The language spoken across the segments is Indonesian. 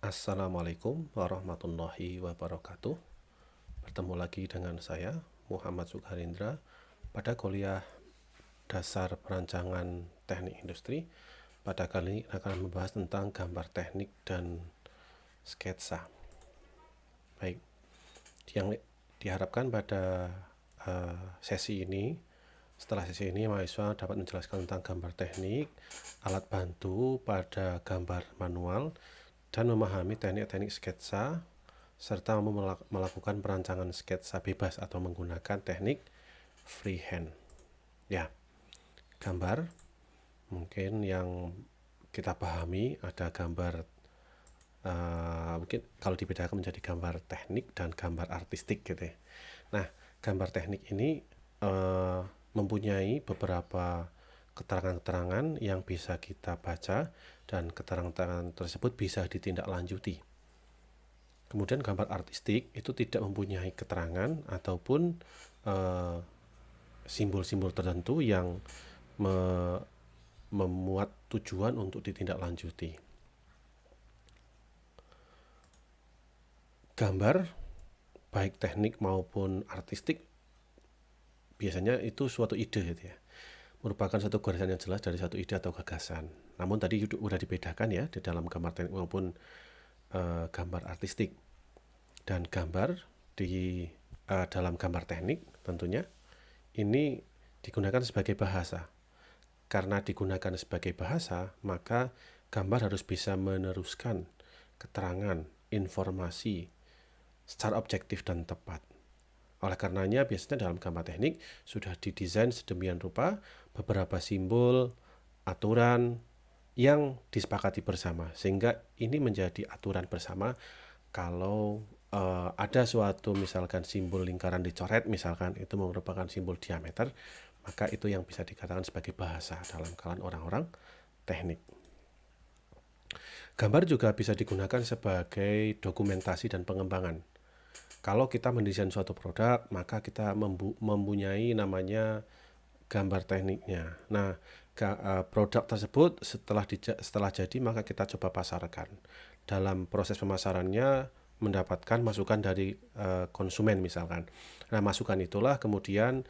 Assalamualaikum warahmatullahi wabarakatuh. Bertemu lagi dengan saya, Muhammad Sukharindra, pada kuliah dasar perancangan teknik industri. Pada kali ini akan membahas tentang gambar teknik dan sketsa. Baik, yang diharapkan pada sesi ini, setelah sesi ini mahasiswa dapat menjelaskan tentang gambar teknik, alat bantu pada gambar manual, dan memahami teknik-teknik sketsa, serta melakukan perancangan sketsa bebas atau menggunakan teknik freehand. Ya, gambar mungkin yang kita pahami ada gambar mungkin kalau dibedakan menjadi gambar teknik dan gambar artistik gitu ya. Nah, gambar teknik ini mempunyai beberapa keterangan-keterangan yang bisa kita baca dan keterangan-keterangan tersebut bisa ditindaklanjuti. Kemudian gambar artistik itu tidak mempunyai keterangan ataupun simbol-simbol tertentu yang memuat tujuan untuk ditindaklanjuti. Gambar baik teknik maupun artistik biasanya itu suatu ide gitu ya, merupakan satu garisan yang jelas dari satu ide atau gagasan. Namun tadi sudah dibedakan ya di dalam gambar teknik maupun gambar artistik. Dan gambar di dalam gambar teknik tentunya ini digunakan sebagai bahasa. Karena digunakan sebagai bahasa, maka gambar harus bisa meneruskan keterangan, informasi secara objektif dan tepat. Oleh karenanya biasanya dalam gambar teknik sudah didesain sedemikian rupa beberapa simbol, aturan yang disepakati bersama, sehingga ini menjadi aturan bersama. Kalau ada suatu misalkan simbol lingkaran dicoret misalkan, itu merupakan simbol diameter, maka itu yang bisa dikatakan sebagai bahasa dalam kalangan orang-orang teknik. Gambar juga bisa digunakan sebagai dokumentasi dan pengembangan. Kalau kita mendesain suatu produk, maka kita mempunyai namanya gambar tekniknya. Nah, produk tersebut setelah jadi maka kita coba pasarkan. Dalam proses pemasarannya mendapatkan masukan dari konsumen misalkan. Nah, masukan itulah kemudian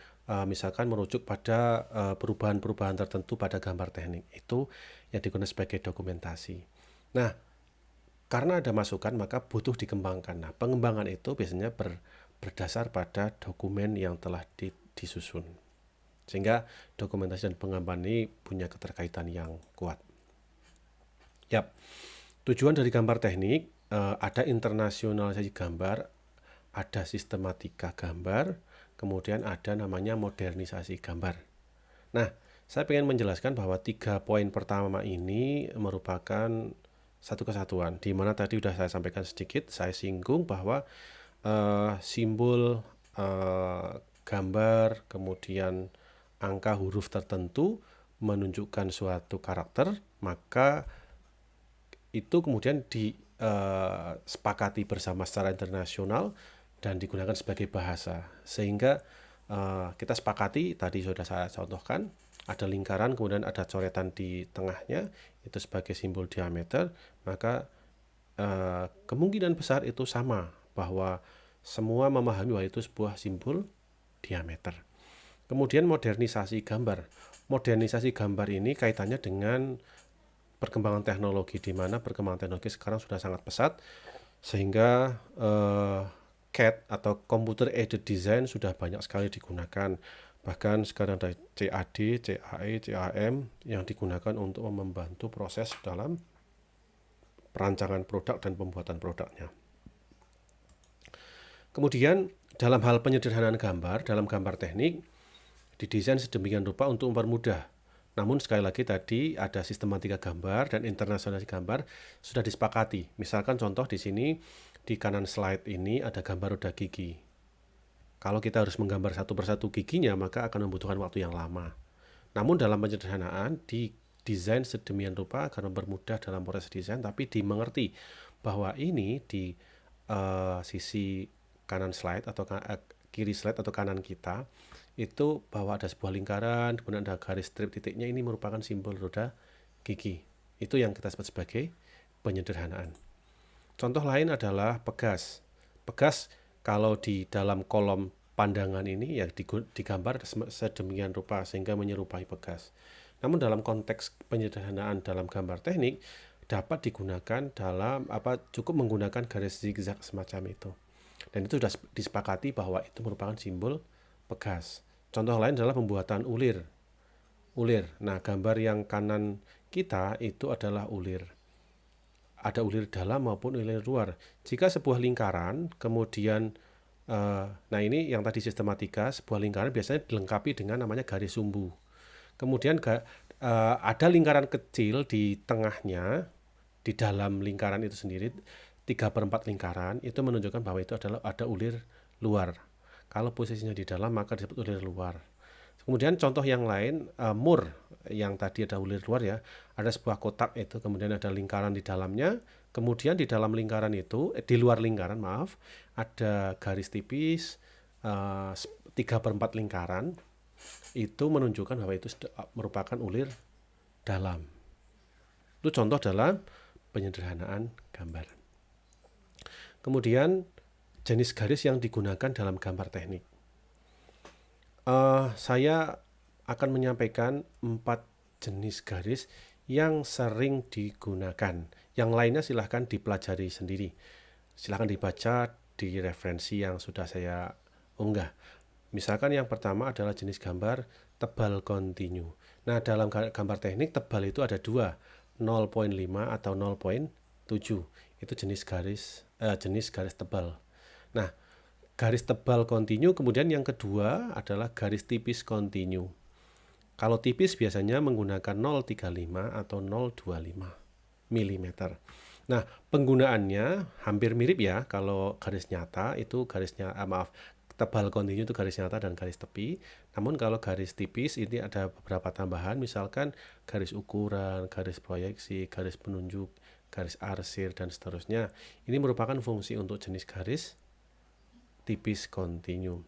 misalkan merujuk pada perubahan-perubahan tertentu pada gambar teknik. Itu yang digunakan sebagai dokumentasi. Nah, karena ada masukan maka butuh dikembangkan. Nah, pengembangan itu biasanya berdasar pada dokumen yang telah disusun. Sehingga dokumentasi dan pengembangan ini punya keterkaitan yang kuat. Yap, tujuan dari gambar teknik ada internasionalisasi gambar, ada sistematika gambar, kemudian ada namanya modernisasi gambar. Nah, saya ingin menjelaskan bahwa 3 poin pertama ini merupakan satu kesatuan, di mana tadi sudah saya sampaikan sedikit, saya singgung bahwa simbol gambar, kemudian angka huruf tertentu menunjukkan suatu karakter, maka itu kemudian disepakati bersama secara internasional dan digunakan sebagai bahasa. Sehingga kita sepakati, tadi sudah saya contohkan, ada lingkaran kemudian ada coretan di tengahnya, itu sebagai simbol diameter, maka kemungkinan besar itu sama, bahwa semua memahami bahwa itu sebuah simbol diameter. Kemudian modernisasi gambar. Modernisasi gambar ini kaitannya dengan perkembangan teknologi, di mana perkembangan teknologi sekarang sudah sangat pesat, sehingga CAD atau Computer Aided Design sudah banyak sekali digunakan. Bahkan sekarang ada CAD, CAE, CAM yang digunakan untuk membantu proses dalam perancangan produk dan pembuatan produknya. Kemudian dalam hal penyederhanaan gambar, dalam gambar teknik didesain sedemikian rupa untuk mempermudah. Namun sekali lagi tadi ada sistematika gambar dan internasionalisasi gambar sudah disepakati. Misalkan contoh di sini di kanan slide ini ada gambar roda gigi. Kalau kita harus menggambar satu persatu giginya, maka akan membutuhkan waktu yang lama. Namun dalam penyederhanaan didesain sedemikian rupa agar mempermudah dalam proses desain, tapi dimengerti bahwa ini di sisi kanan slide atau kiri slide atau kanan kita itu bahwa ada sebuah lingkaran, kemudian ada garis strip titiknya, ini merupakan simbol roda gigi. Itu yang kita sebut sebagai penyederhanaan. Contoh lain adalah pegas. Pegas kalau di dalam kolom pandangan ini ya digambar sedemikian rupa sehingga menyerupai pegas. Namun dalam konteks penyederhanaan dalam gambar teknik dapat digunakan dalam cukup menggunakan garis zigzag semacam itu. Dan itu sudah disepakati bahwa itu merupakan simbol pegas. Contoh lain adalah pembuatan ulir. Nah, gambar yang kanan kita itu adalah ulir. Ada ulir dalam maupun ulir luar. Jika sebuah lingkaran, kemudian nah ini yang tadi sistematika, sebuah lingkaran biasanya dilengkapi dengan namanya garis sumbu. Kemudian ada lingkaran kecil di tengahnya, di dalam lingkaran itu sendiri, 3/4 lingkaran, itu menunjukkan bahwa itu adalah ada ulir luar. Kalau posisinya di dalam maka disebut ulir luar. Kemudian contoh yang lain, mur, yang tadi ada ulir luar ya, ada sebuah kotak itu, kemudian ada lingkaran di dalamnya, kemudian di dalam lingkaran itu, di luar lingkaran maaf, ada garis tipis, 3/4 lingkaran, itu menunjukkan bahwa itu merupakan ulir dalam. Itu contoh dalam penyederhanaan gambar. Kemudian jenis garis yang digunakan dalam gambar teknik. Saya akan menyampaikan 4 jenis garis yang sering digunakan. Yang lainnya silahkan dipelajari sendiri. Silahkan dibaca di referensi yang sudah saya unggah. Misalkan yang pertama adalah jenis gambar tebal kontinu. Nah, dalam gambar teknik tebal itu ada 2, 0,5 atau 0,7. Itu jenis garis tebal. Nah, garis tebal kontinu, kemudian yang kedua adalah garis tipis kontinu. Kalau tipis biasanya menggunakan 0,35 atau 0,25 mm. Nah, penggunaannya hampir mirip ya. Kalau garis nyata itu tebal kontinu itu garis nyata dan garis tepi. Namun kalau garis tipis ini ada beberapa tambahan, misalkan garis ukuran, garis proyeksi, garis penunjuk, garis arsir, dan seterusnya. Ini merupakan fungsi untuk jenis garis tipis kontinu.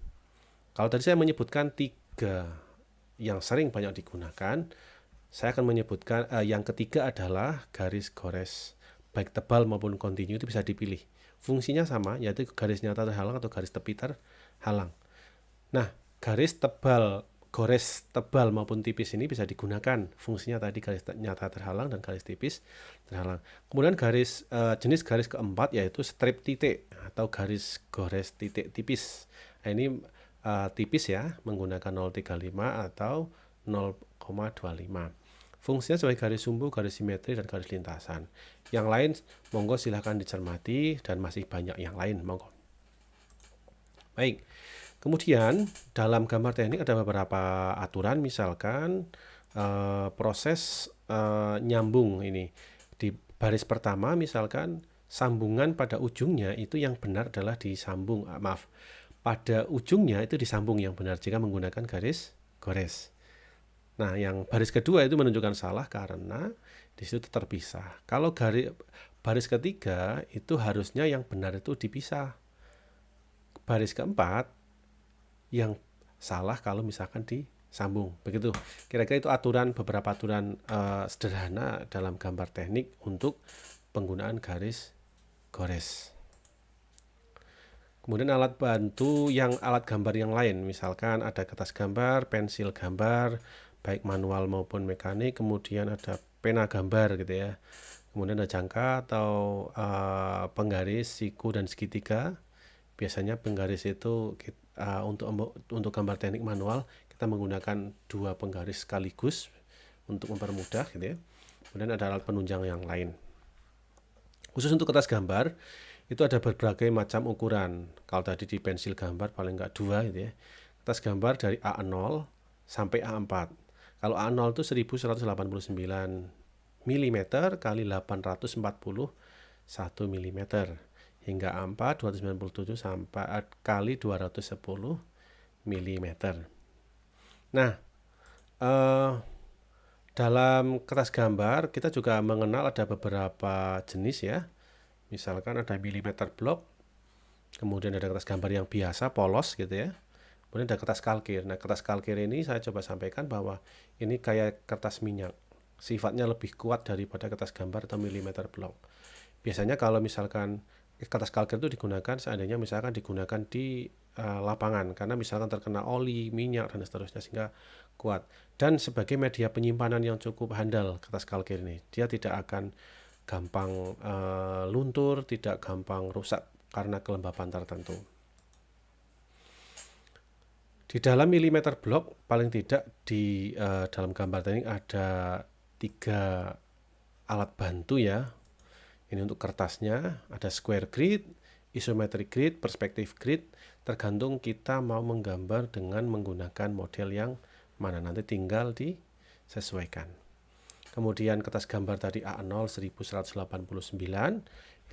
Kalau tadi saya menyebutkan 3 yang sering banyak digunakan, saya akan menyebutkan yang ketiga adalah garis gores. Baik tebal maupun kontinu itu bisa dipilih. Fungsinya sama, yaitu garis nyata terhalang atau garis tepi terhalang. Nah, garis tebal, gores tebal maupun tipis ini bisa digunakan. Fungsinya tadi garis nyata terhalang dan garis tipis terhalang. Kemudian jenis garis keempat yaitu strip titik atau garis gores titik tipis. Nah, ini tipis ya, menggunakan 0,35 atau 0,25. Fungsinya sebagai garis sumbu, garis simetri, dan garis lintasan. Yang lain monggo silahkan dicermati dan masih banyak yang lain, monggo. Baik. Kemudian dalam gambar teknik ada beberapa aturan, misalkan proses nyambung ini. Di baris pertama misalkan sambungan pada ujungnya itu yang benar adalah disambung, pada ujungnya itu disambung yang benar jika menggunakan garis gores. Nah, yang baris kedua itu menunjukkan salah karena di situ terpisah. Kalau baris ketiga itu harusnya yang benar itu dipisah. Baris keempat yang salah kalau misalkan disambung. Begitu. Kira-kira itu beberapa aturan sederhana dalam gambar teknik untuk penggunaan garis gores. Kemudian alat bantu alat gambar yang lain, misalkan ada kertas gambar, pensil gambar, baik manual maupun mekanik, kemudian ada pena gambar gitu ya. Kemudian ada jangka atau penggaris, siku, dan segitiga. Biasanya penggaris itu untuk gambar teknik manual kita menggunakan 2 penggaris sekaligus untuk mempermudah gitu ya. Kemudian ada alat penunjang yang lain. Khusus untuk kertas gambar itu ada berbagai macam ukuran. Kalau tadi di pensil gambar paling enggak 2 gitu ya. Kertas gambar dari A0 sampai A4. Kalau A0 itu 1189 mm kali 841 mm. Hingga A4 297 sampai kali 210 mm. Nah, dalam kertas gambar kita juga mengenal ada beberapa jenis ya. Misalkan ada milimeter block, kemudian ada kertas gambar yang biasa, polos gitu ya. Kemudian ada kertas kalkir. Nah, kertas kalkir ini saya coba sampaikan bahwa ini kayak kertas minyak. Sifatnya lebih kuat daripada kertas gambar atau milimeter block. Biasanya kalau misalkan kertas kalker itu digunakan seandainya misalkan digunakan di lapangan karena misalkan terkena oli, minyak dan seterusnya sehingga kuat. Dan sebagai media penyimpanan yang cukup handal kertas kalker ini, dia tidak akan gampang luntur, tidak gampang rusak karena kelembapan tertentu. Di dalam milimeter blok paling tidak di dalam gambar teknik ada 3 alat bantu ya. Ini untuk kertasnya, ada square grid, isometric grid, perspective grid, tergantung kita mau menggambar dengan menggunakan model yang mana, nanti tinggal disesuaikan. Kemudian kertas gambar tadi A0 1189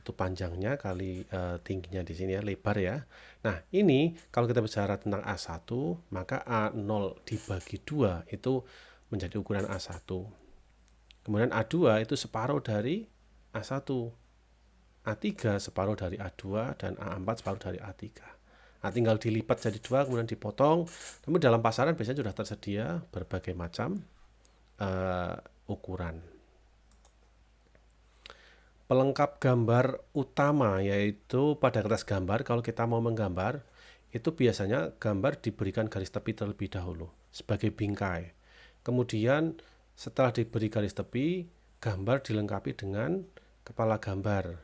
itu panjangnya kali tingginya di sini ya, lebar ya. Nah, ini kalau kita bicara tentang A1, maka A0 dibagi 2 itu menjadi ukuran A1. Kemudian A2 itu separuh dari A1. A3 separuh dari A2 dan A4 separuh dari A3. Nah, tinggal dilipat jadi 2 kemudian dipotong. Namun dalam pasaran biasanya sudah tersedia berbagai macam ukuran. Pelengkap gambar utama yaitu pada kertas gambar, kalau kita mau menggambar itu biasanya gambar diberikan garis tepi terlebih dahulu sebagai bingkai. Kemudian setelah diberi garis tepi, gambar dilengkapi dengan kepala gambar.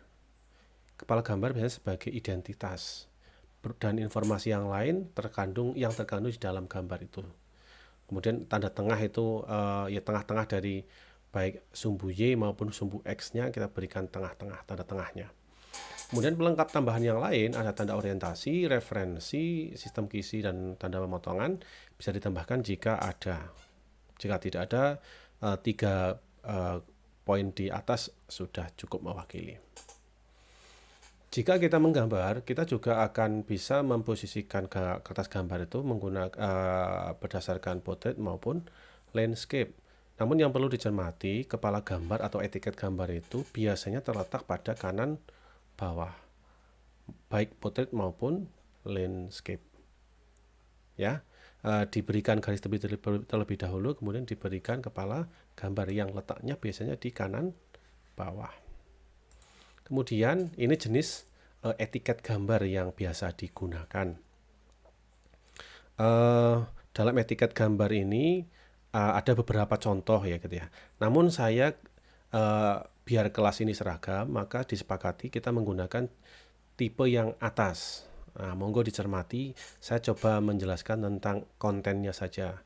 Kepala gambar biasanya sebagai identitas dan informasi yang lain terkandung di dalam gambar itu. Kemudian tanda tengah itu ya tengah-tengah dari baik sumbu Y maupun sumbu X-nya kita berikan tengah-tengah, tanda tengahnya. Kemudian pelengkap tambahan yang lain ada tanda orientasi, referensi, sistem kisi, dan tanda pemotongan bisa ditambahkan jika ada. Jika tidak ada, 3 poin di atas sudah cukup mewakili. Jika kita menggambar, kita juga akan bisa memposisikan kertas gambar itu menggunakan berdasarkan portrait maupun landscape. Namun yang perlu dicermati, kepala gambar atau etiket gambar itu biasanya terletak pada kanan bawah, baik portrait maupun landscape. Ya, diberikan garis tepi terlebih dahulu, kemudian diberikan kepala gambar yang letaknya biasanya di kanan bawah. Kemudian ini jenis etiket gambar yang biasa digunakan. Dalam etiket gambar ini ada beberapa contoh ya gitu ya. Namun saya biar kelas ini seragam, maka disepakati kita menggunakan tipe yang atas. Nah, monggo dicermati, saya coba menjelaskan tentang kontennya saja.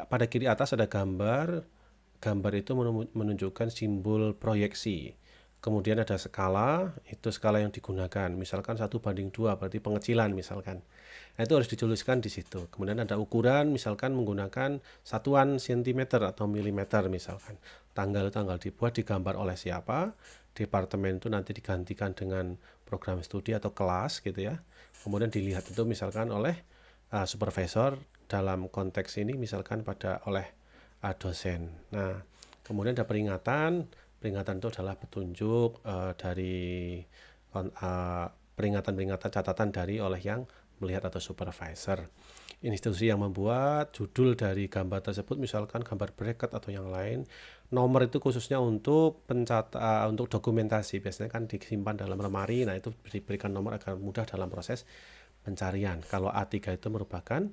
Pada kiri atas ada gambar. Gambar itu menunjukkan simbol proyeksi. Kemudian ada skala, itu skala yang digunakan. Misalkan 1:2 berarti pengecilan misalkan. Nah, itu harus dituliskan di situ. Kemudian ada ukuran, misalkan menggunakan satuan sentimeter atau milimeter misalkan. Tanggal-tanggal dibuat digambar oleh siapa, departemen itu nanti digantikan dengan program studi atau kelas gitu ya. Kemudian dilihat itu misalkan oleh supervisor, dalam konteks ini misalkan oleh dosen. Nah, kemudian ada peringatan. Peringatan itu adalah petunjuk dari peringatan-peringatan catatan dari oleh yang melihat atau supervisor. Institusi yang membuat judul dari gambar tersebut misalkan gambar bracket atau yang lain. Nomor itu khususnya untuk untuk dokumentasi, biasanya kan disimpan dalam lemari. Nah, itu diberikan nomor agar mudah dalam proses pencarian. Kalau A3 itu merupakan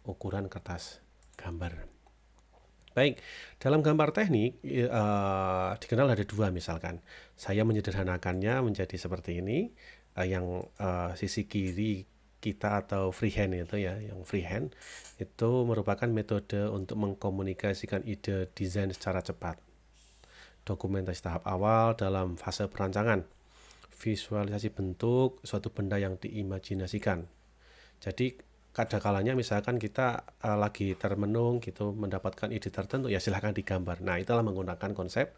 ukuran kertas gambar. Baik, dalam gambar teknik dikenal ada 2 misalkan. Saya menyederhanakannya menjadi seperti ini. Yang sisi kiri kita atau freehand itu ya, yang freehand itu merupakan metode untuk mengkomunikasikan ide desain secara cepat. Dokumentasi tahap awal dalam fase perancangan. Visualisasi bentuk suatu benda yang diimajinasikan. Jadi kadang-kalanya misalkan kita lagi termenung gitu mendapatkan ide tertentu, ya silahkan digambar. Nah, itulah menggunakan konsep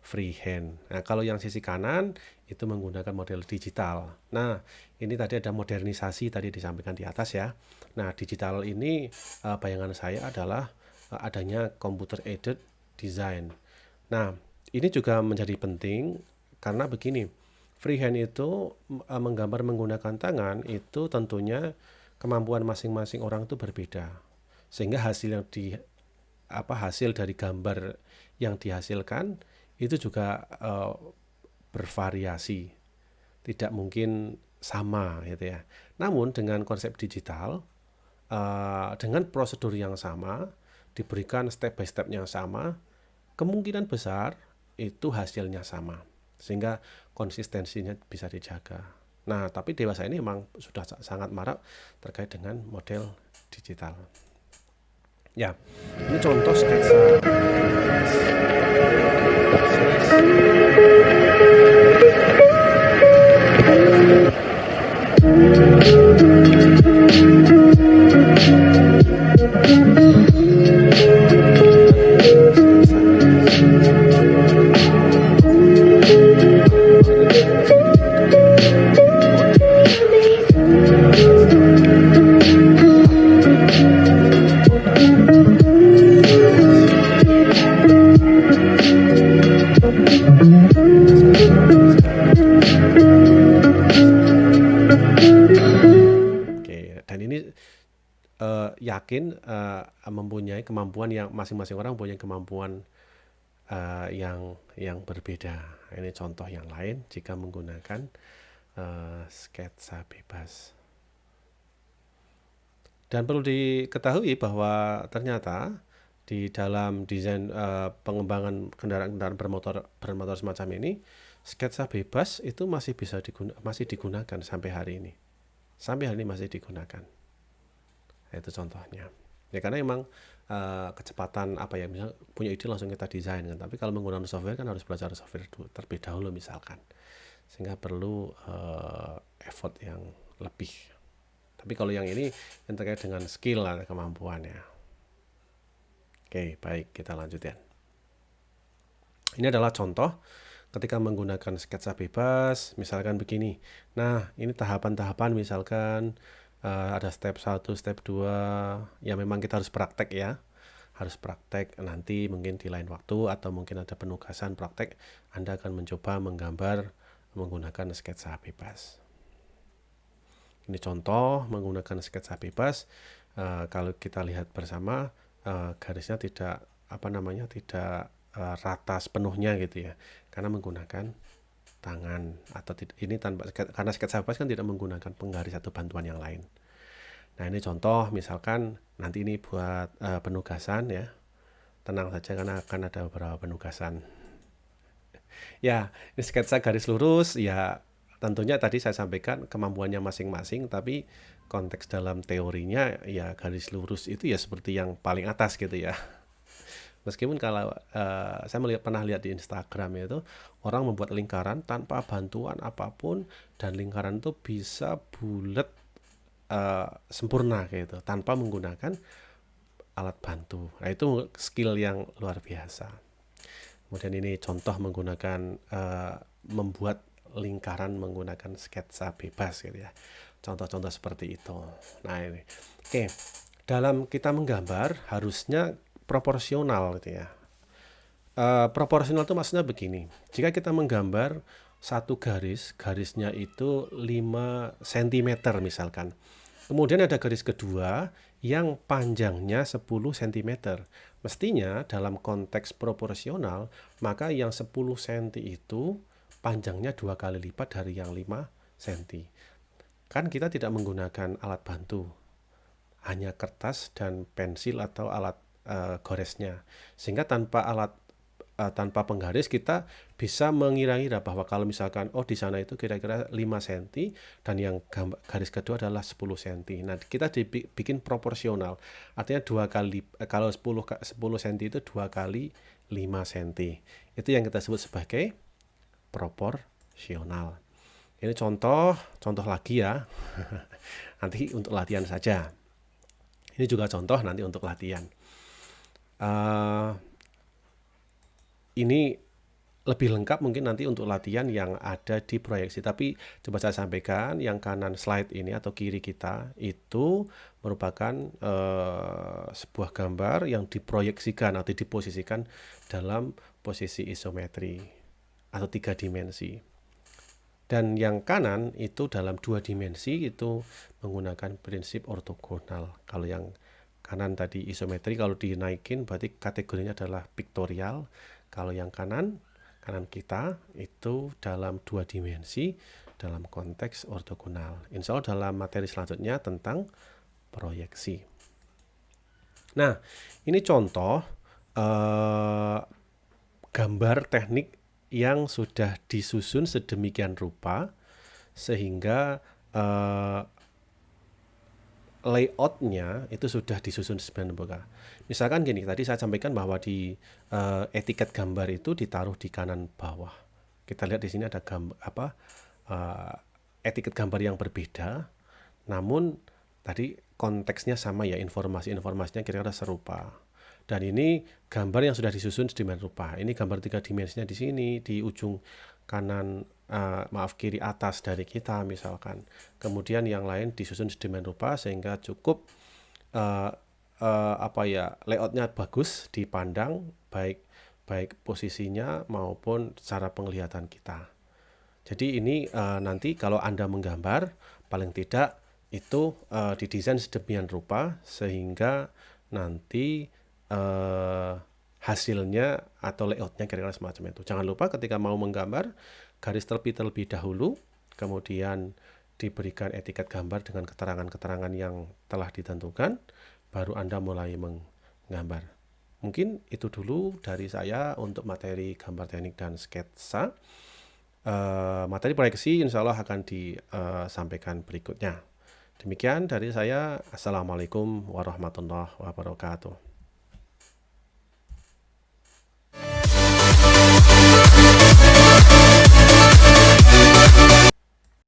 freehand. Nah, kalau yang sisi kanan itu menggunakan model digital. Nah, ini tadi ada modernisasi tadi disampaikan di atas ya. Nah, digital ini bayangan saya adalah adanya computer aided design. Nah, ini juga menjadi penting karena begini, freehand itu menggambar menggunakan tangan itu tentunya kemampuan masing-masing orang itu berbeda, sehingga hasil dari gambar yang dihasilkan itu juga bervariasi, tidak mungkin sama gitu ya. Namun dengan konsep digital, dengan prosedur yang sama, diberikan step by step yang sama, kemungkinan besar itu hasilnya sama, sehingga konsistensinya bisa dijaga. Nah, tapi dewasa ini memang sudah sangat marak terkait dengan model digital. Ya, ini contoh sketsa. Dan ini yakin mempunyai kemampuan yang masing-masing orang punya kemampuan yang berbeda. Ini contoh yang lain jika menggunakan sketsa bebas. Dan perlu diketahui bahwa ternyata di dalam desain pengembangan kendaraan-kendaraan bermotor semacam ini, sketsa bebas itu masih digunakan sampai hari ini. Sampai hari ini masih digunakan. Itu contohnya. Ya karena emang kecepatan misalnya punya ide langsung kita desain kan. Tapi kalau menggunakan software kan harus belajar software terlebih dahulu misalkan. Sehingga perlu effort yang lebih. Tapi kalau yang ini yang terkait dengan skill dan kemampuannya. Oke, baik, kita lanjutkan. Ini adalah contoh ketika menggunakan sketsa bebas, misalkan begini. Nah, ini tahapan-tahapan misalkan ada step 1, step 2, ya memang kita harus praktek ya. Harus praktek, nanti mungkin di lain waktu atau mungkin ada penugasan praktek, Anda akan mencoba menggambar menggunakan sketsa bebas. Ini contoh menggunakan sketsa bebas. Kalau kita lihat bersama, garisnya tidak tidak rata sepenuhnya gitu ya, karena menggunakan tangan atau ini karena sketsa bebas kan tidak menggunakan penggaris atau bantuan yang lain. Nah, ini contoh misalkan nanti ini buat penugasan ya. Tenang saja karena akan ada beberapa penugasan. Ya, ini sketsa garis lurus ya. Tentunya tadi saya sampaikan kemampuannya masing-masing, tapi konteks dalam teorinya ya garis lurus itu ya seperti yang paling atas gitu ya. Meskipun kalau saya pernah lihat di Instagram itu orang membuat lingkaran tanpa bantuan apapun dan lingkaran itu bisa bulat sempurna gitu tanpa menggunakan alat bantu. Nah, itu skill yang luar biasa. Kemudian ini contoh menggunakan membuat lingkaran menggunakan sketsa bebas gitu ya. Contoh-contoh seperti itu. Nah, ini. Oke. Dalam kita menggambar harusnya proporsional gitu ya. Proporsional itu maksudnya begini. Jika kita menggambar satu garisnya itu 5 cm misalkan. Kemudian ada garis kedua yang panjangnya 10 cm. Mestinya dalam konteks proporsional, maka yang 10 cm itu panjangnya 2 kali lipat dari yang 5 cm. Kan kita tidak menggunakan alat bantu, hanya kertas dan pensil atau alat goresnya. Sehingga tanpa penggaris kita bisa mengira-ngira bahwa kalau misalkan di sana itu kira-kira 5 cm dan yang garis kedua adalah 10 cm. Nah, kita dibikin proporsional. Artinya 2 kali kalau 10 cm itu 2 kali 5 cm. Itu yang kita sebut sebagai proporsional. Ini contoh lagi ya. Nanti untuk latihan saja. Ini juga contoh nanti untuk latihan. Ini lebih lengkap mungkin nanti untuk latihan yang ada di proyeksi. Tapi coba saya sampaikan yang kanan slide ini atau kiri kita itu merupakan sebuah gambar yang diproyeksikan atau diposisikan dalam posisi isometri atau 3 dimensi. Dan yang kanan itu dalam 2 dimensi itu menggunakan prinsip ortogonal. Kalau yang kanan tadi isometri, kalau dinaikin berarti kategorinya adalah pictorial. Kalau yang kanan kanan kita itu dalam 2 dimensi dalam konteks ortogonal. Insya Allah dalam materi selanjutnya tentang proyeksi. Nah, ini contoh gambar teknik yang sudah disusun sedemikian rupa sehingga layoutnya itu sudah disusun sedemikian rupa. Misalkan gini, tadi saya sampaikan bahwa di etiket gambar itu ditaruh di kanan bawah. Kita lihat di sini ada etiket gambar yang berbeda, namun tadi konteksnya sama ya, informasinya kira-kira serupa. Dan ini gambar yang sudah disusun sedemikian rupa. Ini gambar 3 dimensinya di sini, di ujung kanan, kiri atas dari kita misalkan. Kemudian yang lain disusun sedemikian rupa sehingga cukup layoutnya bagus dipandang, baik posisinya maupun secara penglihatan kita. Jadi ini nanti kalau Anda menggambar, paling tidak itu didesain sedemikian rupa sehingga nanti hasilnya atau layoutnya kira-kira semacam itu. Jangan lupa ketika mau menggambar, garis terlebih dahulu, kemudian diberikan etiket gambar dengan keterangan-keterangan yang telah ditentukan, baru Anda mulai menggambar. Mungkin itu dulu dari saya untuk materi gambar teknik dan sketsa. Materi proyeksi insya Allah akan disampaikan berikutnya. Demikian dari saya. Assalamualaikum warahmatullahi wabarakatuh.